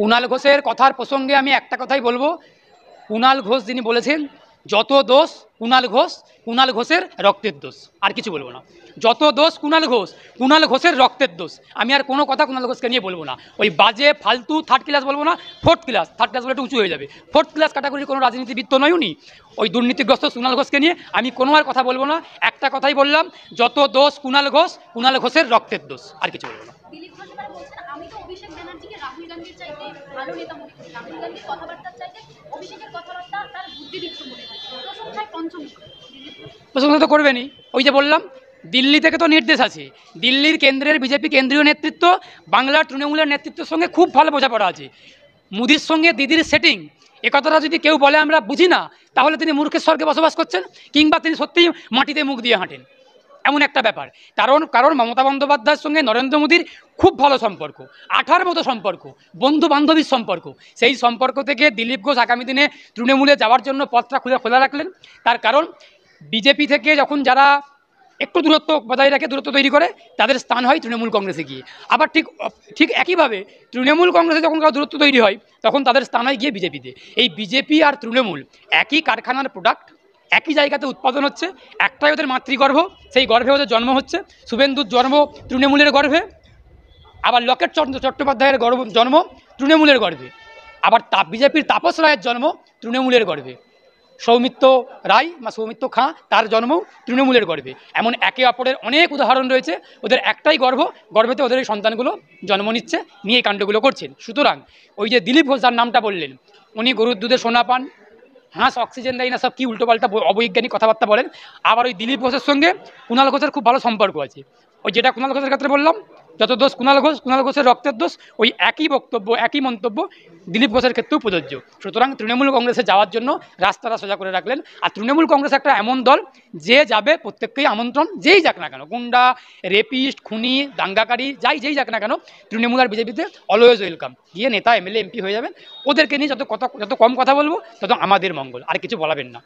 কুণাল ঘোষের কথার প্রসঙ্গে আমি একটা কথাই বলবো। কুণাল ঘোষ যিনি বলেছেন, যত দোষ কুণাল ঘোষের রক্তের দোষ, আর কিছু বলবো না। যত দোষ কুণাল ঘোষের রক্তের দোষ। আমি আর কোনো কথা কুণাল ঘোষকে নিয়ে বলবো না। ওই বাজে ফালতু থার্ড ক্লাস বলবো না, থার্ড ক্লাস বলে একটু উঁচু হয়ে যাবে। ফোর্থ ক্লাস ক্যাটাগরির কোনো রাজনীতিবিদ তো নয় উনি। ওই দুর্নীতিগ্রস্ত কুণাল ঘোষকে নিয়ে আমি কোনো আর কথা বলবো না। একটা কথাই বললাম, যত দোষ কুণাল ঘোষের রক্তের দোষ, আর কিছু বলবো না। দিলীপ ঘোষ এবার বলছেন, আমি তো অভিষেক ব্যানার্জিকে রাহুল গান্ধীর চাইতে ভালো নেতা মনে করি। রাহুল গান্ধীর কথাবার্তার চাইতে অভিষেকের কথাবার্তা তার বুদ্ধিদীপ্ত মনে হয়। প্রশংসায় পঞ্চম। প্রশংসা তো করবেনই। ওই যে বললাম, দিল্লি থেকে তো নির্দেশ আছে। দিল্লির কেন্দ্রের বিজেপি কেন্দ্রীয় নেতৃত্ব বাংলার তৃণমূলের নেতৃত্বের সঙ্গে খুব ভালো বোঝাপড়া আছে। মোদির সঙ্গে দিদির সেটিং, একথাটা যদি কেউ বলে আমরা বুঝি না, তাহলে তিনি মূর্খের স্বর্গে বসবাস করছেন, কিংবা তিনি সত্যিই মাটিতে মুখ দিয়ে হাঁটেন, এমন একটা ব্যাপার। কারণ মমতা বন্দ্যোপাধ্যায়ের সঙ্গে নরেন্দ্র মোদীর খুব ভালো সম্পর্ক, আঠার মতো সম্পর্ক, বন্ধু বান্ধবীর সম্পর্ক। সেই সম্পর্ক থেকে দিলীপ ঘোষ আগামী দিনে তৃণমূলে যাওয়ার জন্য পথটা খোলা রাখলেন। তার কারণ, বিজেপি থেকে যখন যারা একটু দূরত্ব বজায় রাখে, দূরত্ব তৈরি করে, তাদের স্থান হয় তৃণমূল কংগ্রেসে গিয়ে। আবার ঠিক একইভাবে তৃণমূল কংগ্রেসে যখন কারো দূরত্ব তৈরি হয়, তখন তাদের স্থান হয় গিয়ে বিজেপিতে। এই বিজেপি আর তৃণমূল একই কারখানার প্রোডাক্ট, একই জায়গাতে উৎপাদন হচ্ছে, একটাই ওদের মাতৃগর্ভ, সেই গর্ভে ওদের জন্ম হচ্ছে। শুভেন্দুর জন্ম তৃণমূলের গর্ভে, আবার লকেট চট্টোপাধ্যায়ের জন্ম তৃণমূলের গর্ভে, আবার বিজেপির তাপস রায়ের জন্ম তৃণমূলের গর্ভে, সৌমিত্র রায় বা সৌমিত্র খাঁ তার জন্ম তৃণমূলের গর্ভে। এমন একে অপরের অনেক উদাহরণ রয়েছে। ওদের একটাই গর্ভেতে ওদের এই সন্তানগুলো জন্ম নিচ্ছে, নিয়ে এই কাণ্ডগুলো করছেন। সুতরাং ওই যে দিলীপ ঘোষ যার নামটা বললেন, উনি গরুর দুধে সোনা পান, হাঁস অক্সিজেন দেয় না, সব কি উল্টোপাল্টা অবৈজ্ঞানিক কথাবার্তা বলেন। আবার ওই দিলীপ ঘোষের সঙ্গে কুণাল ঘোষের খুব ভালো সম্পর্ক আছে। ওই যেটা কুণাল ঘোষের ক্ষেত্রে বললাম, যত দোষ কুণাল ঘোষের রক্তের দোষ, ওই একই বক্তব্য, একই মন্তব্য দিলীপ ঘোষের ক্ষেত্রেও প্রযোজ্য। সুতরাং তৃণমূল কংগ্রেসে যাওয়ার জন্য রাস্তাটা সোজা করে রাখলেন। আর তৃণমূল কংগ্রেস একটা এমন দল, যে যাবে প্রত্যেককেই আমন্ত্রণ, যেই যাক না কেন, গুন্ডা, রেপিস্ট, খুনি, দাঙ্গাকারী, যেই যাক না কেন, তৃণমূল আর বিজেপিতে অলওয়েজ ওয়েলকাম। গিয়ে নেতা, এমএলএ, এমপি হয়ে যাবেন। ওদেরকে নিয়ে যত কম কথা বলবো, তত আমাদের মঙ্গল, আর কিছু বলাবেন না।